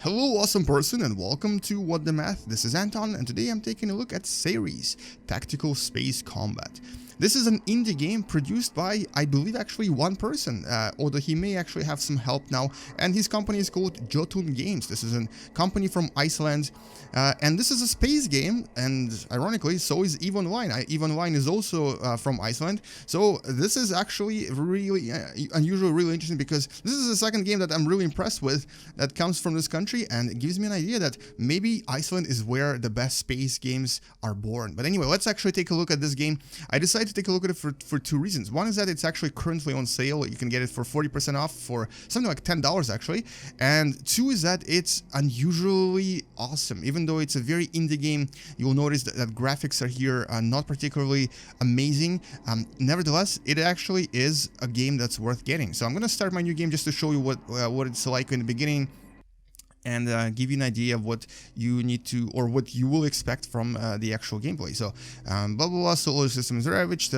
Hello awesome person and welcome to What the Math. This is Anton and today I'm taking a look at Ceres, Tactical Space Combat. This is an indie game produced by, I believe, actually one person, although he may actually have some help now, and his company is called Jotun Games. This is a company from Iceland, and this is a space game, and ironically, so is EVE Online. EVE Online is also from Iceland, so this is actually really unusual, really interesting, because this is the second game that I'm really impressed with that comes from this country, and it gives me an idea that maybe Iceland is where the best space games are born. But anyway, let's actually take a look at this game. I decided to take a look at it for two reasons. One is that it's actually currently on sale. You can get it for 40% off for something like $10 actually. And two is that it's unusually awesome. Even though it's a very indie game, you'll notice that graphics are here not particularly amazing. Nevertheless, it actually is a game that's worth getting. So I'm going to start my new game just to show you what it's like in the beginning, and give you an idea of what you need to, or what you will expect from the actual gameplay. So, blah blah blah, solar system is ravaged,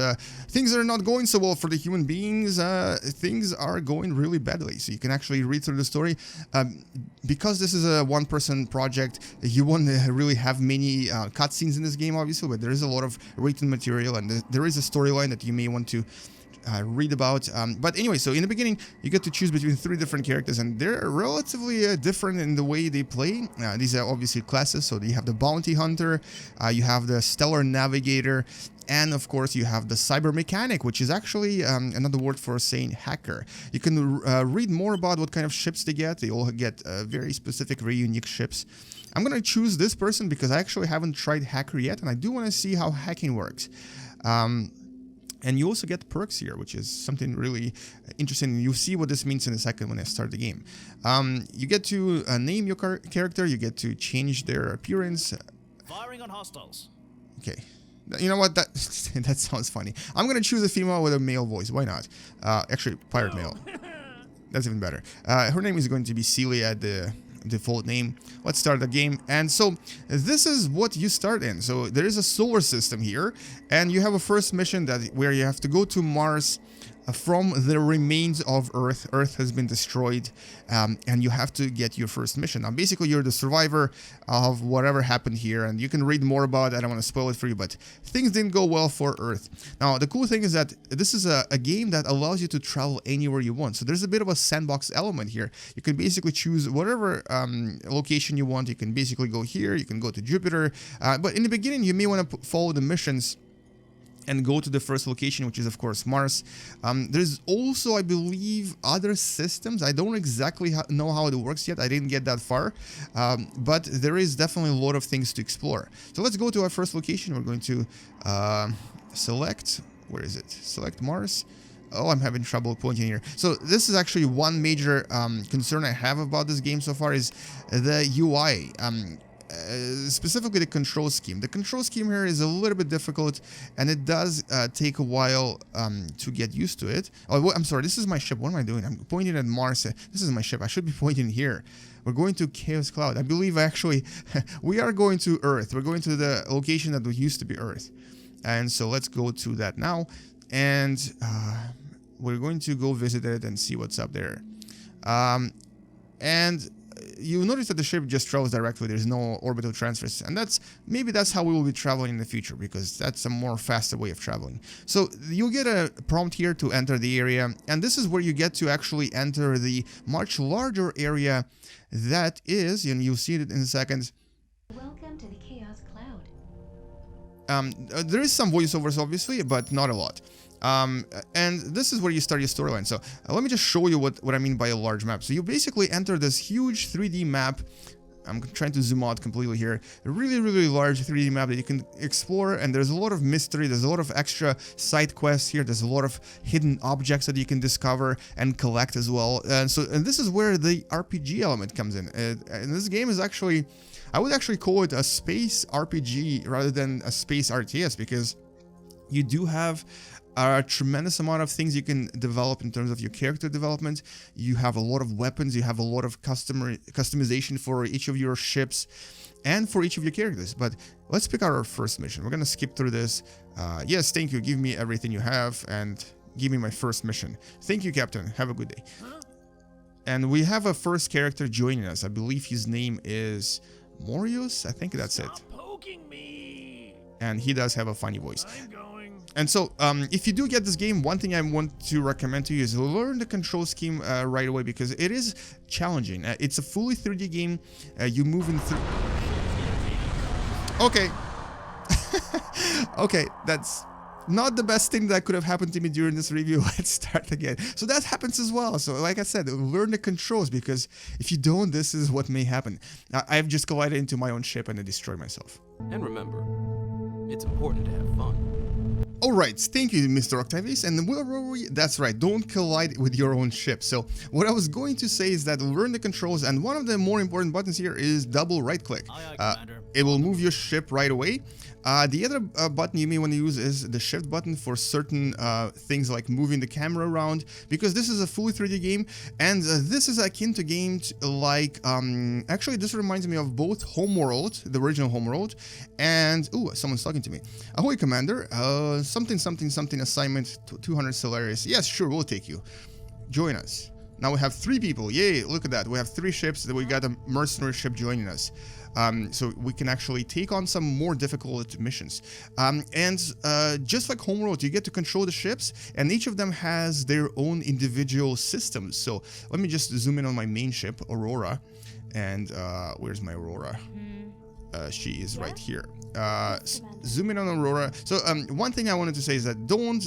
things are not going so well for the human beings, things are going really badly. So you can actually read through the story. Because this is a one-person project, you won't really have many cutscenes in this game, obviously, but there is a lot of written material, and there is a storyline that you may want to read about. But anyway, so in the beginning you get to choose between 3 different characters, and they're relatively different in the way they play. These are obviously classes, so you have the bounty hunter, you have the stellar navigator, and of course you have the cyber mechanic, which is actually another word for saying hacker. You can read more about what kind of ships they get. They all get very specific, very unique ships. I'm gonna choose this person because I actually haven't tried hacker yet, and I do want to see how hacking works. And you also get perks here, which is something really interesting. You'll see what this means in a second when I start the game. You get to name your character. You get to change their appearance. Firing on hostiles. Okay. You know what? That that sounds funny. I'm going to choose a female with a male voice. Why not? Actually, pirate male. That's even better. Her name is going to be Celia, the default name. Let's start the game. And so this is what you start in. So there is a solar system here, and you have a first mission where you have to go to Mars from the remains of Earth. Earth has been destroyed, and you have to get your first mission. Now basically you're the survivor of whatever happened here, and you can read more about it. I don't want to spoil it for you, but things didn't go well for Earth. Now the cool thing is that this is a game that allows you to travel anywhere you want. So there's a bit of a sandbox element here. You can basically choose whatever location you want. You can basically go here, you can go to Jupiter, but in the beginning you may want to follow the missions and go to the first location, which is of course Mars. There's also, I believe, other systems. I don't exactly know how it works yet. I didn't get that far, but there is definitely a lot of things to explore. So let's go to our first location. We're going to select, where is it? Select Mars. Oh, I'm having trouble pointing here. So this is actually one major concern I have about this game so far is the UI. Specifically the control scheme. The control scheme here is a little bit difficult, and it does take a while to get used to it. Oh, I'm sorry, this is my ship. What am I doing? I'm pointing at Mars. This is my ship. I should be pointing here. We're going to Chaos Cloud. I believe actually we are going to Earth. We're going to the location that used to be Earth. And so let's go to that now. And we're going to go visit it and see what's up there. And you notice that the ship just travels directly. There's no orbital transfers, and maybe that's how we will be traveling in the future, because that's a more faster way of traveling. So you'll get a prompt here to enter the area, and this is where you get to actually enter the much larger area that is, and you'll see it in a second. Welcome to the Chaos Cloud. There is some voiceovers obviously, but not a lot. And this is where you start your storyline. So let me just show you what I mean by a large map. So you basically enter this huge 3D map. I'm trying to zoom out completely here. A really, really large 3D map that you can explore, and there's a lot of mystery. There's a lot of extra side quests here. There's a lot of hidden objects that you can discover and collect as well. And this is where the RPG element comes in. And this game is actually, I would actually call it a space RPG rather than a space RTS, because you do have a tremendous amount of things you can develop in terms of your character development. You have a lot of weapons, you have a lot of customization for each of your ships and for each of your characters. But let's pick out our first mission. We're gonna skip through this. Yes, thank you, give me everything you have and give me my first mission. Thank you, Captain, have a good day. And we have a first character joining us. I believe his name is Morius. I think that's it. Poking me. And he does have a funny voice. I'm going. And so, if you do get this game, one thing I want to recommend to you is learn the control scheme right away, because it is challenging. It's a fully 3D game. You move in through. Okay. Okay, that's not the best thing that could have happened to me during this review. Let's start again. So that happens as well. So like I said, learn the controls, because if you don't, this is what may happen. I've just collided into my own ship and I destroyed myself. And remember, it's important to have fun. Alright, thank you, Mr. Octavius, and where were we? That's right, don't collide with your own ship. So, what I was going to say is that learn the controls, and one of the more important buttons here is double right click. Aye, aye, Commander. It will move your ship right away. The other button you may want to use is the shift button for certain things like moving the camera around, because this is a fully 3D game, and this is akin to games like, actually this reminds me of both Homeworld, the original Homeworld, and, ooh, someone's talking to me. Ahoy, Commander, something assignment 200 Ceres. Yes, sure, we'll take you. Join us. Now we have 3 people. Yay, look at that. We have 3 ships. We got a mercenary ship joining us. So we can actually take on some more difficult missions. Just like Homeworld, you get to control the ships, and each of them has their own individual systems. So let me just zoom in on my main ship, Aurora. And where's my Aurora? She is right here. Zoom in on Aurora. So one thing I wanted to say is that don't,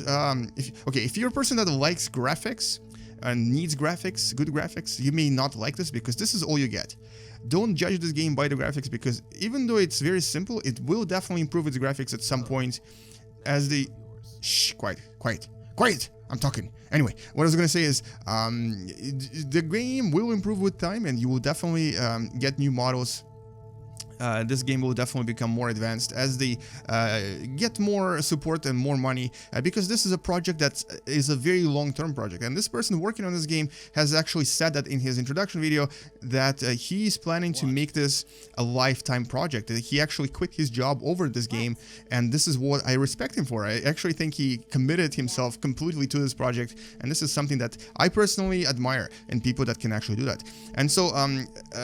if you're a person that likes graphics and needs graphics, good graphics, you may not like this, because this is all you get. Don't judge this game by the graphics, because even though it's very simple, it will definitely improve its graphics at some point as the... Shh, quiet, I'm talking. Anyway, what I was going to say is the game will improve with time, and you will definitely get new models. This game will definitely become more advanced as they get more support and more money, because this is a project that is a very long-term project, and this person working on this game has actually said that in his introduction video that he is planning to make this a lifetime project. He actually quit his job over this game, and this is what I respect him for. I actually think he committed himself completely to this project, and this is something that I personally admire in people that can actually do that. And so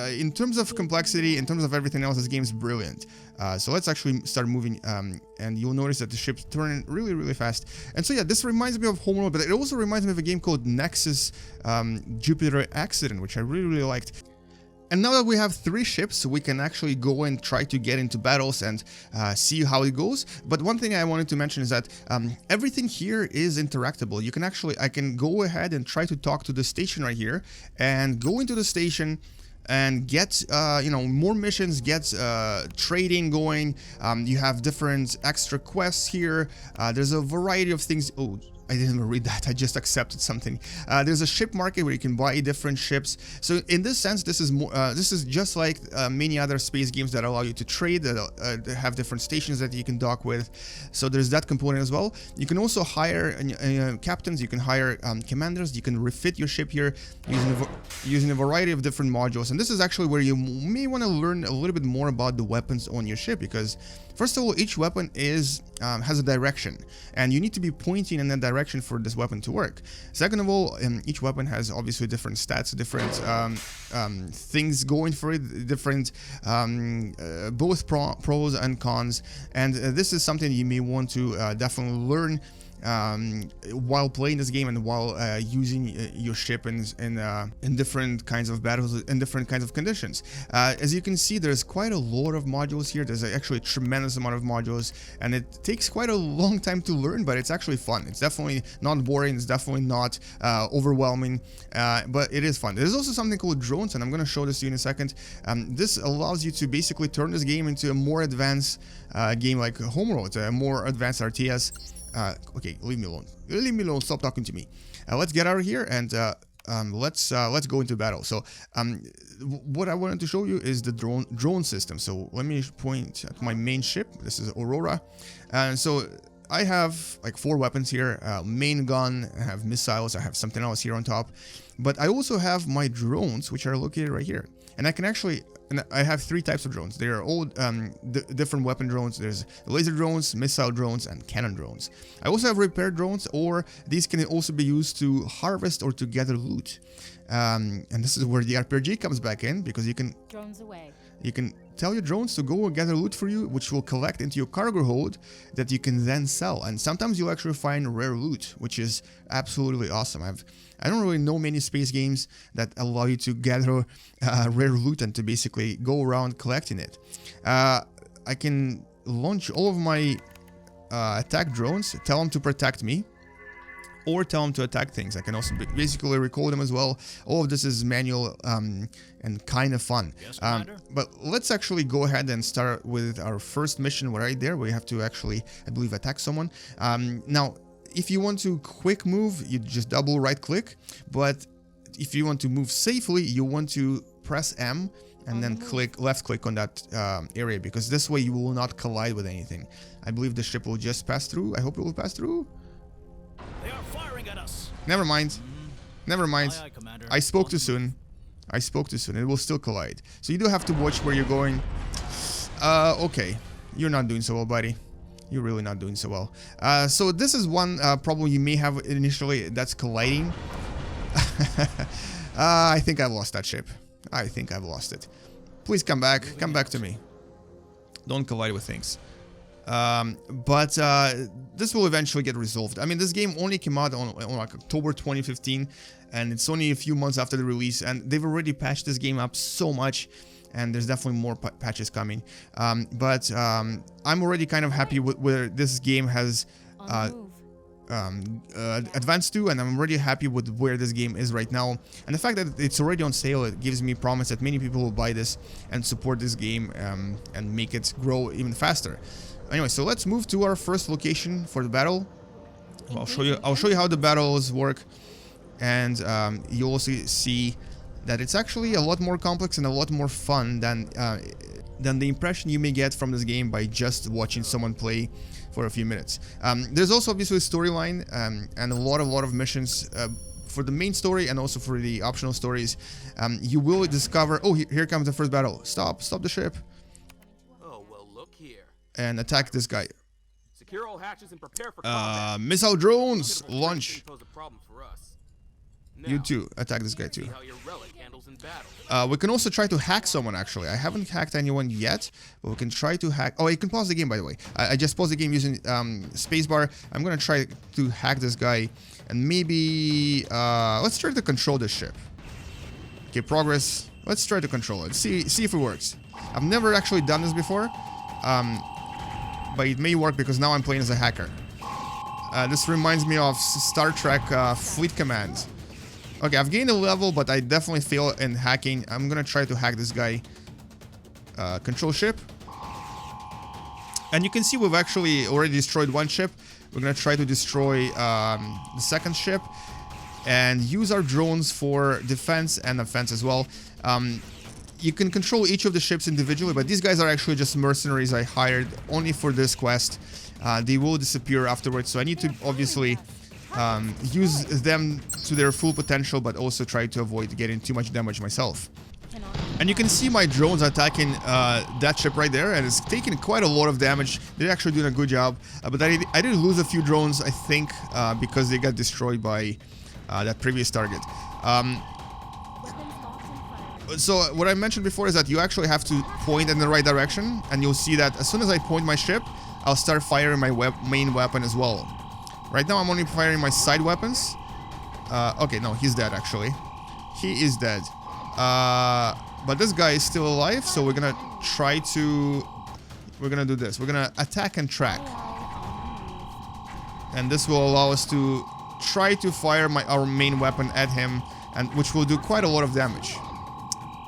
in terms of complexity, in terms of everything else, this game is brilliant. So let's actually start moving, and you'll notice that the ships turn really, really fast. And so yeah, this reminds me of Homeworld, but it also reminds me of a game called Nexus Jupiter Accident, which I really, really liked. And now that we have 3 ships, we can actually go and try to get into battles and see how it goes. But one thing I wanted to mention is that everything here is interactable. You can actually, I can go ahead and try to talk to the station right here and go into the station and get more missions, get trading going. You have different extra quests here. There's a variety of things. Oh, I didn't even read that. I just accepted something. There's a ship market where you can buy different ships. So in this sense, this is more. This is just like many other space games that allow you to trade, that have different stations that you can dock with. So there's that component as well. You can also hire captains. You can hire commanders. You can refit your ship here using a variety of different modules. And this is actually where you may want to learn a little bit more about the weapons on your ship, because first of all, each weapon is has a direction, and you need to be pointing in that direction for this weapon to work. Second of all, each weapon has obviously different stats, different things going for it, different both pros and cons, and this is something you may want to definitely learn while playing this game and while using your ship in different kinds of battles, in different kinds of conditions. As you can see, there's quite a lot of modules here. There's actually a tremendous amount of modules, and it takes quite a long time to learn, but it's actually fun. It's definitely not boring. It's definitely not overwhelming, but it is fun. There's also something called drones, and I'm going to show this to you in a second. This allows you to basically turn this game into a more advanced game like Homeworld, a more advanced RTS. Okay, leave me alone. Leave me alone. Stop talking to me. Let's get out of here and let's go into battle. So what I wanted to show you is the drone system. So let me point at my main ship. This is Aurora, and so I have like 4 weapons here. Main gun. I have missiles. I have something else here on top. but I also have my drones, which are located right here. And I can actually, and I have 3 types of drones. They are all different weapon drones. There's laser drones, missile drones, and cannon drones. I also have repair drones, or these can also be used to harvest or to gather loot. And this is where the RPG comes back in, because you can Drones away. you can tell your drones to go and gather loot for you, which will collect into your cargo hold that you can then sell. And sometimes you'll actually find rare loot, which is absolutely awesome. I don't really know many space games that allow you to gather rare loot and to basically go around collecting it. I can launch all of my attack drones, tell them to protect me, or tell them to attack things. I can also basically recall them as well. All of this is manual and kind of fun. Yes, Commander? But let's actually go ahead and start with our first mission right there. We have to actually, I believe, attack someone. Now, if you want to quick move, you just double right click. But if you want to move safely, you want to press M and then left click on that area, because this way you will not collide with anything. I believe the ship will just pass through. I hope it will pass through. They are firing at us. Never mind. Never mind. Aye, aye, Commander. I spoke On too the soon. I spoke too soon. It will still collide. So you do have to watch where you're going. Okay. You're not doing so well, buddy. You're really not doing so well. So this is one problem you may have initially. That's colliding. I think I've lost that ship. I think I've lost it. Please come back. Come back to me. Don't collide with things. But this will eventually get resolved. I mean, this game only came out on like October 2015, and it's only a few months after the release, and they've already patched this game up so much, and there's definitely more patches coming. But I'm already kind of happy with where this game has advanced to, and I'm already happy with where this game is right now. And the fact that it's already on sale, it gives me promise that many people will buy this and support this game and make it grow even faster. Anyway, so let's move to our first location for the battle. I'll show you how the battles work, and you'll also see that it's actually a lot more complex and a lot more fun than the impression you may get from this game by just watching someone play for a few minutes. There's also obviously a storyline and a lot of missions for the main story and also for the optional stories. You will discover. Oh, here comes the first battle. Stop the ship. Oh, well, look here. And attack this guy. Secure all hatches and prepare for combat. Missile drones, launch. Pose a problem for us. You Now, too, attack this guy see too. how your relic handles in battle. We can also try to hack someone, actually. I haven't hacked anyone yet, but we can try to hack. Oh, you can pause the game, by the way. I just paused the game using spacebar. I'm gonna try to hack this guy, and maybe let's try to control this ship. Okay, progress. Let's try to control it. See if it works. I've never actually done this before. But it may work because now I'm playing as a hacker. This reminds me of Star Trek Fleet Command. Okay, I've gained a level, but I definitely fail in hacking. I'm gonna try to hack this guy. Control ship. And you can see we've actually already destroyed one ship. We're gonna try to destroy the second ship and use our drones for defense and offense as well. You can control each of the ships individually, but these guys are actually just mercenaries I hired only for this quest. They will disappear afterwards, so I need to obviously use them to their full potential, but also try to avoid getting too much damage myself. And you can see my drones attacking that ship right there, and it's taking quite a lot of damage. They're actually doing a good job, but I did lose a few drones, I think, because they got destroyed by that previous target. So what I mentioned before is that you actually have to point in the right direction, and you'll see that as soon as I point my ship, I'll start firing my main weapon as well. Right now I'm only firing my side weapons. Okay, no, he's dead actually. He is dead. But this guy is still alive, so we're gonna try to... We're gonna do this. We're gonna attack and track. And this will allow us to try to fire our main weapon at him, and which will do quite a lot of damage.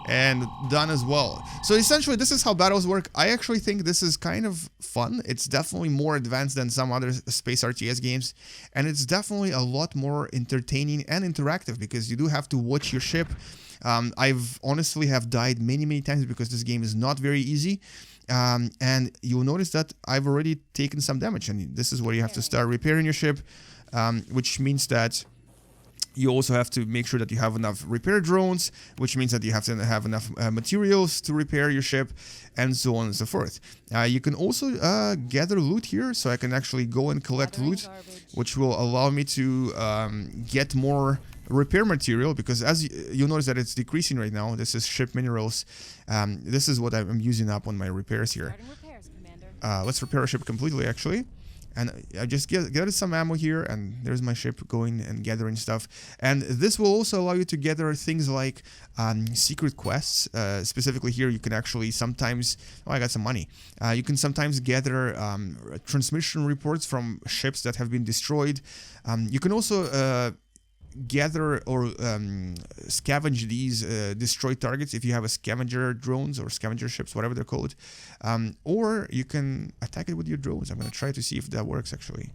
And done as well. So essentially this is how battles work. I actually think this is kind of fun. It's definitely more advanced than some other space RTS games, and it's definitely a lot more entertaining and interactive because you do have to watch your ship. I've honestly have died many times because this game is not very easy, and you'll notice that I've already taken some damage, and this is where you have to start repairing your ship, which means that You also have to make sure that you have enough repair drones, which means that you have to have enough materials to repair your ship, and so on and so forth. You can also gather loot here, so I can actually go and collect loot, which will allow me to get more repair material, because as you'll notice that it's decreasing right now. This is ship minerals. This is what I'm using up on my repairs here. Let's repair our ship completely, actually. And I just gathered some ammo here, and there's my ship going and gathering stuff. And this will also allow you to gather things like secret quests. Specifically here, you can actually sometimes... Oh, I got some money. You can sometimes gather transmission reports from ships that have been destroyed. You can also... gather or scavenge these destroyed targets if you have a scavenger drones or scavenger ships, whatever they're called, or you can attack it with your drones. I'm gonna try to see if that works actually.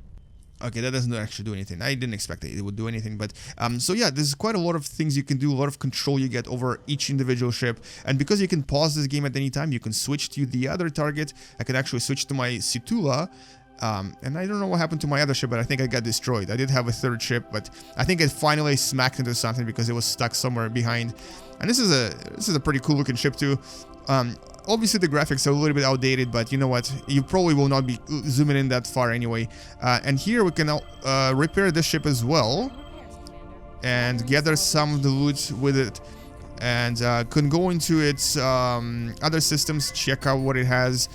Okay, that doesn't actually do anything. I didn't expect it would do anything, but so yeah, there's quite a lot of things you can do, a lot of control you get over each individual ship, and because you can pause this game at any time, you can switch to the other target. I can actually switch to my Situla. And I don't know what happened to my other ship, but I think I got destroyed. I did have a third ship, but I think it finally smacked into something because it was stuck somewhere behind. And this is a pretty cool looking ship too. Obviously the graphics are a little bit outdated, but you know what? You probably will not be zooming in that far anyway. And here we can repair this ship as well and gather some of the loot with it. And can go into its other systems, check out what it has,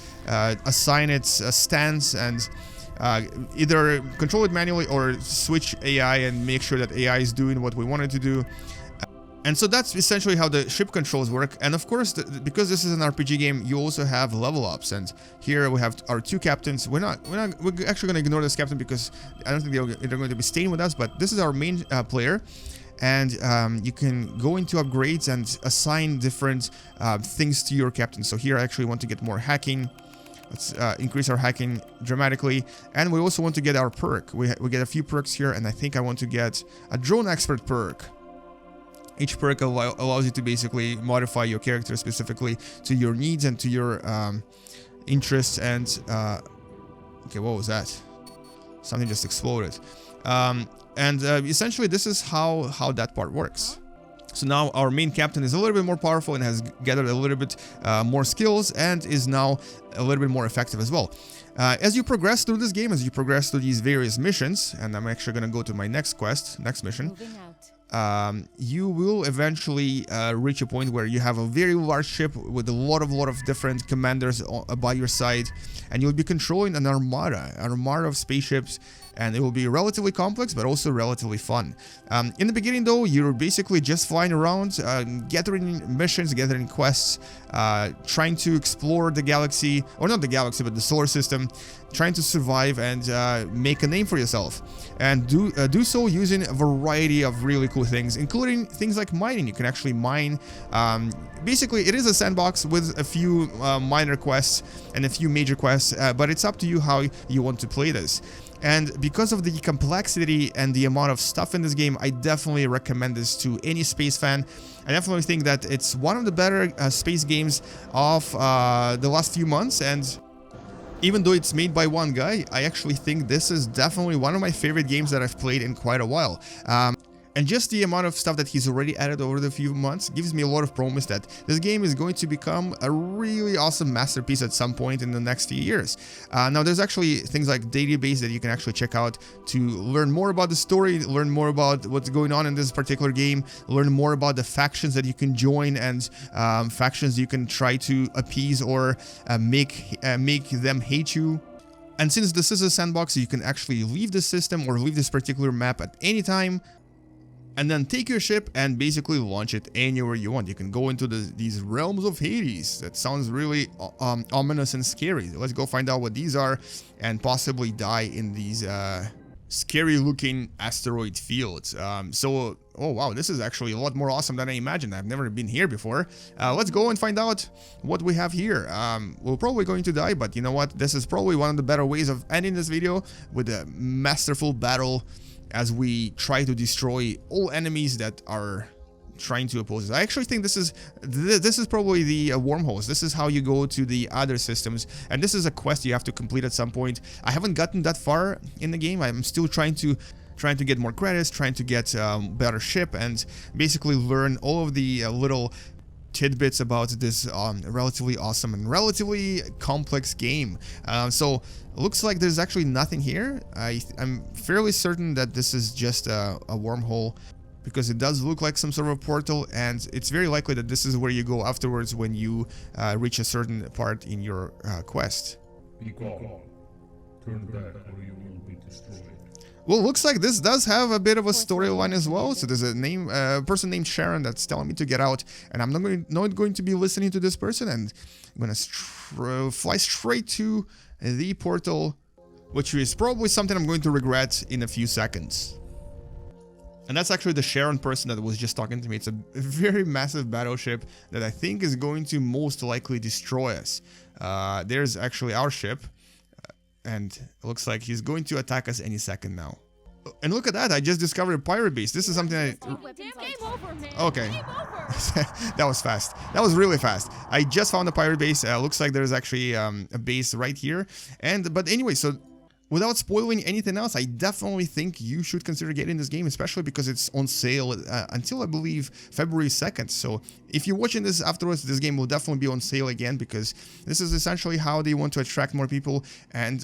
assign its stance, and either control it manually or switch AI and make sure that AI is doing what we want it to do. And so that's essentially how the ship controls work. And of course, because this is an RPG game, you also have level ups. And here we have our two captains. We're actually going to ignore this captain because I don't think they're going to be staying with us. But this is our main player. And you can go into upgrades and assign different things to your captain. So here I actually want to get more hacking. Let's increase our hacking dramatically. And we also want to get our perk. We get a few perks here, and I think I want to get a drone expert perk. Each perk allows you to basically modify your character specifically to your needs and to your interests. And okay, what was that? Something just exploded. Essentially this is how that part works. So now our main captain is a little bit more powerful and has gathered a little bit more skills and is now a little bit more effective as well. As you progress through this game, as you progress through these various missions, and I'm actually going to go to my next mission, you will eventually reach a point where you have a very large ship with a lot of different commanders by your side, and you'll be controlling an armada of spaceships, and it will be relatively complex but also relatively fun. In the beginning though, you're basically just flying around, gathering missions, gathering quests, trying to explore the galaxy, or not the galaxy but the solar system, trying to survive and make a name for yourself, and do so using a variety of really cool things, including things like mining. You can actually mine. Basically it is a sandbox with a few minor quests and a few major quests, but it's up to you how you want to play this. And because of the complexity and the amount of stuff in this game, I definitely recommend this to any space fan. I definitely think that it's one of the better space games of the last few months, and even though it's made by one guy, I actually think this is definitely one of my favorite games that I've played in quite a while. And just the amount of stuff that he's already added over the few months gives me a lot of promise that this game is going to become a really awesome masterpiece at some point in the next few years. Now, there's actually things like database that you can actually check out to learn more about the story, learn more about what's going on in this particular game, learn more about the factions that you can join and factions you can try to appease or make them hate you. And since this is a sandbox, you can actually leave the system or leave this particular map at any time, and then take your ship and basically launch it anywhere you want. You can go into these realms of Hades. That sounds really ominous and scary. Let's go find out what these are and possibly die in these scary looking asteroid fields. Oh wow, this is actually a lot more awesome than I imagined. I've never been here before. Let's go and find out what we have here. We're probably going to die, but you know what? This is probably one of the better ways of ending this video, with a masterful battle as we try to destroy all enemies that are trying to oppose us. I actually think this is probably the wormholes. This is how you go to the other systems, and this is a quest you have to complete at some point. I haven't gotten that far in the game. I'm still trying to trying to get more credits, trying to get better ship, and basically learn all of the little tidbits about this relatively awesome and relatively complex game. So looks like there's actually nothing here. I'm fairly certain that this is just a wormhole, because it does look like some sort of a portal, and it's very likely that this is where you go afterwards when you reach a certain part in your quest. Be gone. Turn back or you will be destroyed. Well, looks like this does have a bit of a storyline as well. So there's a person named Sharon that's telling me to get out, and I'm not going to be listening to this person, and I'm gonna fly straight to the portal, which is probably something I'm going to regret in a few seconds. And that's actually the Sharon person that was just talking to me. It's a very massive battleship that I think is going to most likely destroy us. There's actually our ship. And it looks like he's going to attack us any second now. And look at that, I just discovered a pirate base. This is something I... Game over, man. Okay. Game over. That was fast. That was really fast. I just found a pirate base. Looks like there's actually a base right here. But anyway, so without spoiling anything else, I definitely think you should consider getting this game, especially because it's on sale until, I believe, February 2nd. So if you're watching this afterwards, this game will definitely be on sale again, because this is essentially how they want to attract more people. And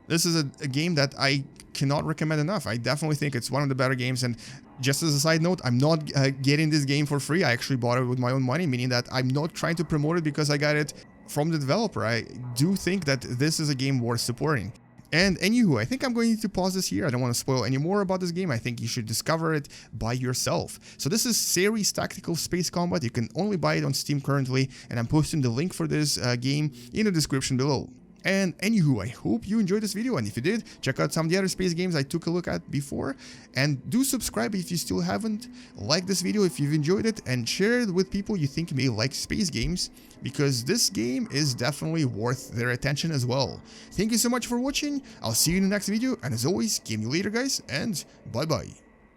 this is a game that I cannot recommend enough. I definitely think it's one of the better games. And just as a side note, I'm not getting this game for free. I actually bought it with my own money, meaning that I'm not trying to promote it because I got it from the developer. I do think that this is a game worth supporting. And anywho, I think I'm going to pause this here. I don't want to spoil any more about this game. I think you should discover it by yourself. So this is Ceres Tactical Space Combat. You can only buy it on Steam currently, and I'm posting the link for this game in the description below. And anywho, I hope you enjoyed this video, and if you did, check out some of the other space games I took a look at before, and do subscribe if you still haven't, like this video if you've enjoyed it, and share it with people you think may like space games, because this game is definitely worth their attention as well. Thank you so much for watching, I'll see you in the next video, and as always, game you later guys, and bye bye.